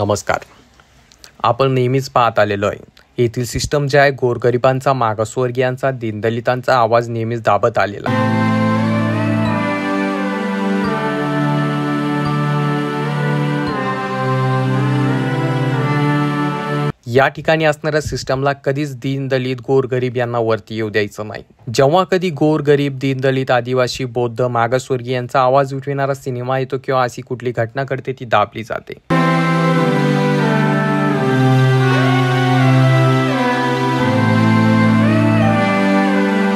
नमस्कार. आपण नेहमीच पाहत आलेलो आहे, येथील सिस्टम जे आहे गोरगरिबांचा, मागासवर्गीयांचा, दीनदलितांचा आवाज नेहमीच दाबत आलेला आहे. या ठिकाणी असणाऱ्या सिस्टमला कधीच दीनदलित, गोरगरीब यांना वरती येऊ द्यायचं नाही. जेव्हा कधी गोरगरीब, दीनदलित, आदिवासी, बौद्ध, मागासवर्गीय यांचा आवाज उठविणारा सिनेमा येतो किंवा अशी कुठली घटना घडते, ती दाबली जाते.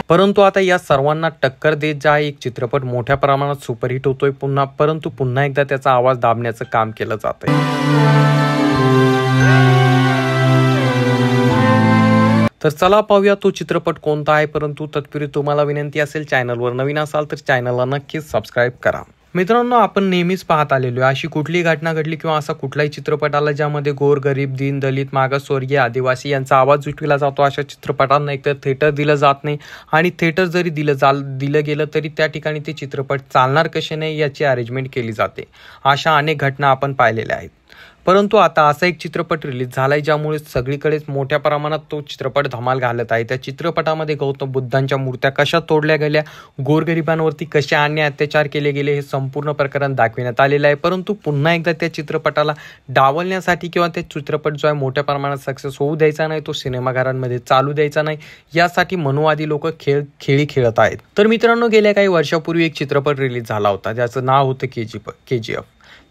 परंतु आता या सर्वांना टक्कर देत जे आहे एक चित्रपट मोठ्या प्रमाणात सुपरहिट होतोय परंतु पुन्हा एकदा त्याचा आवाज दाबण्याचं काम केलं जातंय. तर चला पाहूया तो चित्रपट कोणता आहे. परंतु तत्पूर्वी तुम्हाला विनंती असेल, चॅनलवर नवीन असाल तर चॅनलला नक्कीच सबस्क्राईब करा. मित्रांनो, आपण नेहमीच पाहत आलेलो आहे, अशी कुठलीही घटना घडली किंवा असा कुठलाही चित्रपट आला ज्यामध्ये गोरगरीब, दीनदलित, मागासवर्गीय, आदिवासी यांचा आवाज उठविला जातो, अशा चित्रपटांना एकतर थिएटर दिलं जात नाही आणि थिएटर जरी दिलं गेलं तरी त्या ठिकाणी ते चित्रपट चालणार कसे नाही याची अरेंजमेंट केली जाते. अशा अनेक घटना आपण पाहिलेल्या आहेत. परंतु आता असा एक चित्रपट रिलीज झालाय ज्यामुळे सगळीकडेच मोठ्या प्रमाणात तो चित्रपट धमाल घालत आहे. त्या चित्रपटामध्ये गौतम बुद्धांच्या मूर्त्या कशा तोडल्या गेल्या, गोरगरिबांवरती कसे अन्याय अत्याचार केले गेले, हे संपूर्ण प्रकरण दाखविण्यात आलेलं आहे. परंतु पुन्हा एकदा त्या चित्रपटाला डावलण्यासाठी किंवा ते चित्रपट जो आहे मोठ्या प्रमाणात सक्सेस होऊ द्यायचा नाही, तो सिनेमाघरांमध्ये चालू द्यायचा नाही, यासाठी मनुवादी लोक खेळी खेळत आहेत. तर मित्रांनो, गेल्या काही वर्षापूर्वी एक चित्रपट रिलीज झाला होता ज्याचं नाव होतं KGF.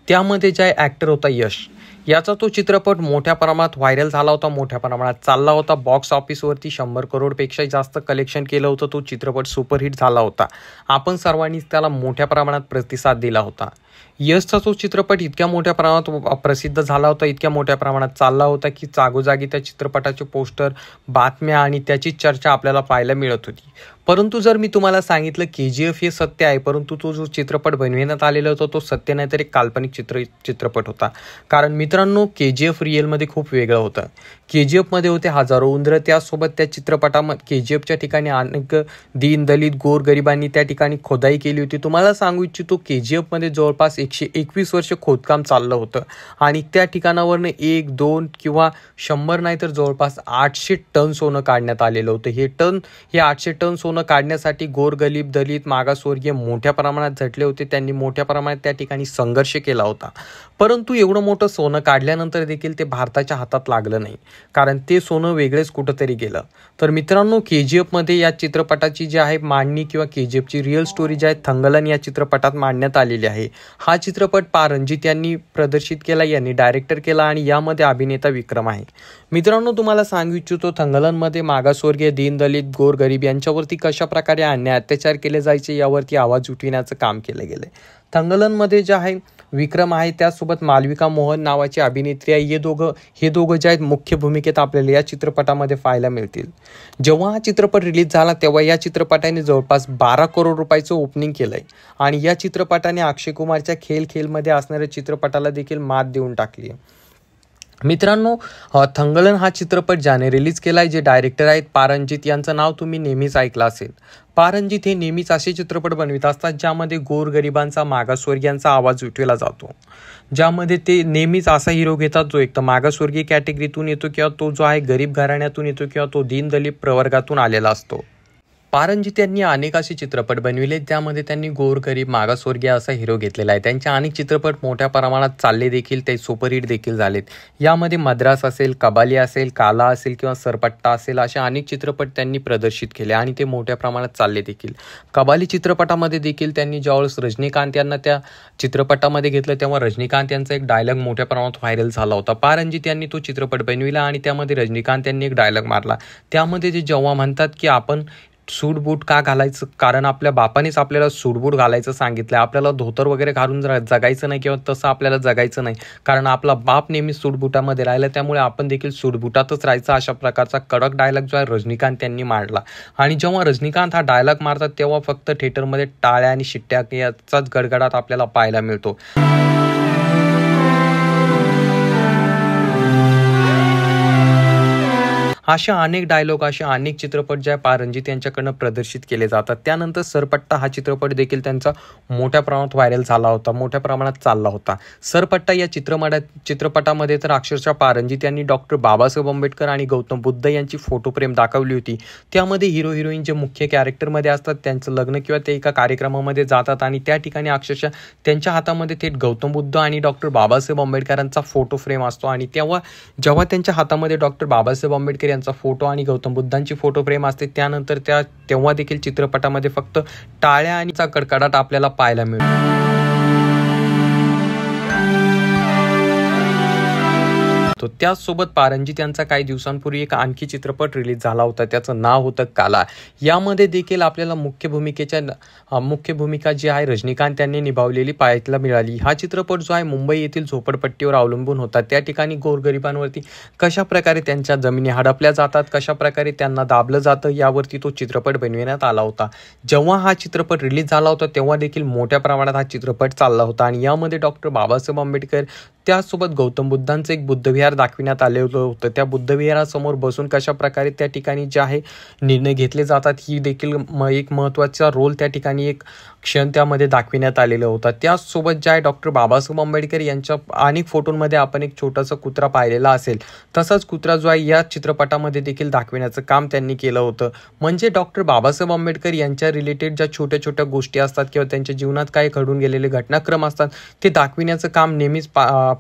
त्यामध्ये जे ॲक्टर होता यश, याचा तो चित्रपट मोठ्या प्रमाणात व्हायरल झाला होता, मोठ्या प्रमाणात चालला होता. बॉक्स ऑफिसवरती 100 करोडपेक्षा जास्त कलेक्शन केलं होतं. तो चित्रपट सुपरहिट झाला होता. आपण सर्वांनीच त्याला मोठ्या प्रमाणात प्रतिसाद दिला होता. यशचा तो चित्रपट इतक्या मोठ्या प्रमाणात प्रसिद्ध झाला होता, इतक्या मोठ्या प्रमाणात चालला होता की जागोजागी त्या चित्रपटाचे पोस्टर, बातम्या आणि त्याची चर्चा आपल्याला पाहायला मिळत होती. परंतु जर मी तुम्हाला सांगितलं KGF हे सत्य आहे, परंतु तो जो चित्रपट बनविण्यात आलेला होता तो सत्य नाही तर एक काल्पनिक चित्रपट होता. कारण मित्रांनो, KGF रिअलमध्ये खूप वेगळं होतं. KGFमध्ये होते हजारो उंदरं. त्यासोबत त्या चित्रपटामध्ये KGFच्या ठिकाणी अनेक दीनदलित, गोरगरिबांनी त्या ठिकाणी खोदाई केली होती. तुम्हाला सांगू इच्छितो, KGFमध्ये जवळपास 121 वर्ष खोदकाम चाललं होतं आणि त्या ठिकाणावरनं 1, 2 किंवा 100 नाही तर जवळपास 800 टन सोनं काढण्यात आलेलं होतं. हे 800 टन सोनं काढण्यासाठी गोरगरीब, दलित, मागासवर्गीय मोठ्या प्रमाणात झटले होते. त्यांनी मोठ्या प्रमाणात त्या ठिकाणी संघर्ष केला होता. परंतु एवढं मोठं सोनं काढल्यानंतर देखील ते भारताच्या हातात लागलं नाही, कारण ते सोनं वेगळेच कुठंतरी गेलं. तर मित्रांनो, KGFमध्ये या चित्रपटाची जी आहे मांडणी किंवा KGFची रिअल स्टोरी जी आहे थंगलन या चित्रपटात मांडण्यात आलेली आहे. हा चित्रपट रणजित यांनी प्रदर्शित केला, यांनी डायरेक्टर केला आणि यामध्ये अभिनेता विक्रम आहे. मित्रांनो, तुम्हाला सांगू इच्छितो, थंगलनमध्ये मागासवर्गीय, दीनदलित, गोरगरीब यांच्यावरती कशा प्रकारे अन्याय अत्याचार केले जायचे यावरती आवाज उठविण्याचं काम केलं गेलं. थंगलनमध्ये जे आहे विक्रम आहे, त्यासोबत मालविका मोहन नावाची अभिनेत्री आहे. हे दोघं जे आहेत मुख्य भूमिकेत आपल्याला या चित्रपटामध्ये पाहायला मिळतील. जेव्हा हा चित्रपट रिलीज झाला तेव्हा या चित्रपटाने जवळपास 12 करोड रुपयाचं ओपनिंग केलंय आणि या चित्रपटाने अक्षय कुमारच्या खेळमध्ये असणाऱ्या चित्रपटाला देखील मात देऊन टाकली आहे. मित्रांनो, थंगलन हा चित्रपट ज्याने रिलीज केलाय, जे डायरेक्टर आहेत रणजित, यांचं नाव तुम्ही नेहमीच ऐकलं असेल. रणजित हे नेहमीच असे चित्रपट बनवित असतात ज्यामध्ये गोरगरिबांचा, मागासवर्गीयांचा आवाज उठवला जातो, ज्यामध्ये ते नेहमीच असा हिरो घेतात जो एक तर मागासवर्गीय कॅटेगरीतून येतो किंवा तो जो आहे गरीब घराण्यातून येतो किंवा तो दीनदलित प्रवर्गातून आलेला असतो. रणजित यांनी अनेक असे चित्रपट बनविले ज्यामध्ये त्यांनी गोरगरीब, मागासवर्गीय असा हिरो घेतलेला आहे. त्यांचे अनेक चित्रपट मोठ्या प्रमाणात चालले देखील, ते सुपरहिट देखील झालेत. यामध्ये मद्रास असेल, कबाली असेल, काला असेल किंवा सरपट्टा असेल, असे अनेक चित्रपट त्यांनी प्रदर्शित केले आणि ते मोठ्या प्रमाणात चालले देखील. कबाली चित्रपटामध्ये देखील त्यांनी ज्यावेळेस रजनीकांत यांना त्या चित्रपटामध्ये घेतलं तेव्हा रजनीकांत यांचा एक डायलॉग मोठ्या प्रमाणात व्हायरल झाला होता. रणजित यांनी तो चित्रपट बनविला आणि त्यामध्ये रजनीकांत यांनी एक डायलॉग मारला. त्यामध्ये ते जेव्हा म्हणतात की आपण सूट बूट का घालायचं, कारण आपल्या बापानेच आपल्याला सूट बूट घालायचं सांगितलं, आपल्याला धोतर वगैरे घालून जगायचं नाही किंवा तसं आपल्याला जगायचं नाही, कारण आपला बाप नेहमी सूटबुटामध्ये राहिला, त्यामुळे आपण देखील सूटबुटातच राहायचं. अशा प्रकारचा कडक डायलॉग जो आहे रजनीकांत यांनी मांडला आणि जेव्हा रजनीकांत हा डायलॉग मारतात तेव्हा फक्त थिएटरमध्ये टाळ्या आणि शिट्ट्या याचाच गडगडाट आपल्याला पाहायला मिळतो. अशा अनेक डायलॉग, असे अनेक चित्रपट जे आहे पारंजित यांच्याकडनं प्रदर्शित केले जातात. त्यानंतर सरपट्टा हा चित्रपट देखील त्यांचा मोठ्या प्रमाणात व्हायरल झाला होता, मोठ्या प्रमाणात चालला होता. सरपट्टा या चित्रपटामध्ये तर अक्षरशः पारंजित यांनी डॉक्टर बाबासाहेब आंबेडकर आणि गौतम बुद्ध यांची फोटो फ्रेम दाखवली होती. त्यामध्ये हिरो हिरोईन जे मुख्य कॅरेक्टरमध्ये असतात त्यांचं लग्न किंवा ते एका कार्यक्रमामध्ये जातात आणि त्या ठिकाणी अक्षरशः त्यांच्या हातामध्ये थेट गौतम बुद्ध आणि डॉक्टर बाबासाहेब आंबेडकरांचा फोटो फ्रेम असतो. आणि जेव्हा त्यांच्या हातामध्ये डॉक्टर बाबासाहेब आंबेडकर यांचा फोटो आणि गौतम बुद्धांची फोटो फ्रेम असते, त्यानंतर तेव्हा देखील चित्रपटामध्ये फक्त टाळ्या आणि कडकडाट आपल्याला पाहायला मिळतो. त्याचसोबत पारंजित यांचा काही दिवसांपूर्वी एक आणखी चित्रपट रिलीज झाला होता, त्याचं नाव होतं काला. यामध्ये देखील आपल्याला मुख्य भूमिका जी आहे रजनीकांत यांनी निभावलेली पाहायला मिळाली. हा चित्रपट जो आहे मुंबई येथील झोपडपट्टीवर अवलंबून होता. त्या ठिकाणी गोरगरिबांवरती कशा प्रकारे त्यांच्या जमिनी हडपल्या जातात, कशा प्रकारे त्यांना दाबलं जातं, यावरती तो चित्रपट बनविण्यात आला होता. जेव्हा हा चित्रपट रिलीज झाला होता तेव्हा देखील मोठ्या प्रमाणात हा चित्रपट चालला होता आणि यामध्ये डॉक्टर बाबासाहेब आंबेडकर त्याचसोबत गौतम बुद्धांचं एक बुद्धविहार दाखविण्यात आलेलं होतं. त्या बुद्धविहारासमोर बसून कशा प्रकारे त्या ठिकाणी जे आहे निर्णय घेतले जातात, ही देखील एक महत्त्वाचा रोल त्या ठिकाणी एक क्षण त्यामध्ये दाखविण्यात आलेला होता. त्याचसोबत जे आहे डॉक्टर बाबासाहेब आंबेडकर यांच्या अनेक फोटोंमध्ये आपण एक छोटासा कुत्रा पाहिलेला असेल, तसाच कुत्रा जो आहे या चित्रपटामध्ये देखील दाखविण्याचं काम त्यांनी केलं होतं. म्हणजे डॉक्टर बाबासाहेब आंबेडकर यांच्या रिलेटेड ज्या छोट्या छोट्या गोष्टी असतात किंवा त्यांच्या जीवनात काय घडून गेलेले घटनाक्रम असतात ते दाखविण्याचं काम नेहमीच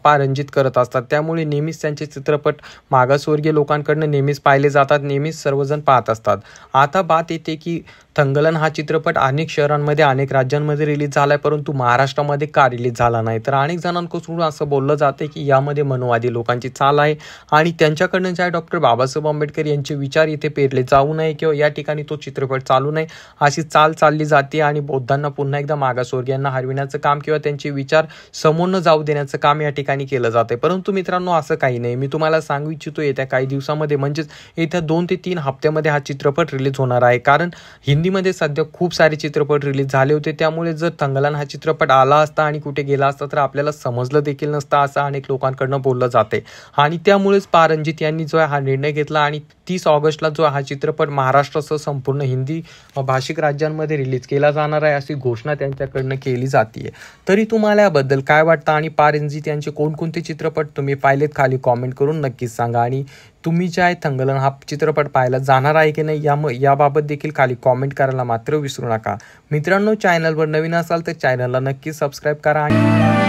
पारंजित करत असतात. त्यामुळे नेहमीच त्यांचे चित्रपट मागासवर्गीय लोकांकडून नेहमीच पाहिले जातात, नेहमीच सर्वजण पाहत असतात. आता बात येते की थंगलन हा चित्रपट अनेक शहरांमध्ये, अनेक राज्यांमध्ये रिलीज झालाय, परंतु महाराष्ट्रामध्ये का रिलीज झाला नाही? तर अनेक जणांकडून असं बोललं जाते की यामध्ये मनोवादी लोकांची चाल आहे आणि त्यांच्याकडनं जे आहे डॉक्टर बाबासाहेब आंबेडकर यांचे विचार इथे पेरले जाऊ नये किंवा या ठिकाणी तो चित्रपट चालू नये अशी चाल चालली जाते आणि बौद्धांना पुन्हा एकदा मागासवर्गीयांना हरविण्याचं काम किंवा त्यांचे विचार समोर न जाऊ देण्याचं काम या ठिकाणी केलं जाते. परंतु मित्रांनो, असं काही नाही. मी तुम्हाला सांगू इच्छितो येत्या काही दिवसामध्ये म्हणजेच येत्या 2 ते 3 हप्त्यामध्ये हा चित्रपट रिलीज होणार आहे. कारण हिंदीमध्ये सध्या खूप सारे चित्रपट रिलीज झाले होते, त्यामुळे जर थंगलन हा चित्रपट आला असता आणि कुठे गेला असता तर आपल्याला समजलं देखील नसतं असं अनेक लोकांकडनं बोललं जाते. आणि त्यामुळेच पारंजित यांनी जो हा निर्णय घेतला आणि 30 ऑगस्टला जो हा चित्रपट महाराष्ट्रासह संपूर्ण हिंदी भाषिक राज्यांमध्ये रिलीज केला जाणार आहे अशी घोषणा त्यांच्याकडनं केली जाते. तरी तुम्हाला याबद्दल काय वाटतं आणि पारंजित यांचे कोणकोणते चित्रपट तुम्ही पाहिलेत खाली कॉमेंट करून नक्कीच सांगा. आणि तुम्ही जे आहे थंगलन हा चित्रपट पाहायला जाणार आहे की नाही याबाबत देखील खाली कॉमेंट करायला मात्र विसरू नका. मित्रांनो, चॅनलवर नवीन असाल तर चॅनलला नक्की सबस्क्राईब करा आणि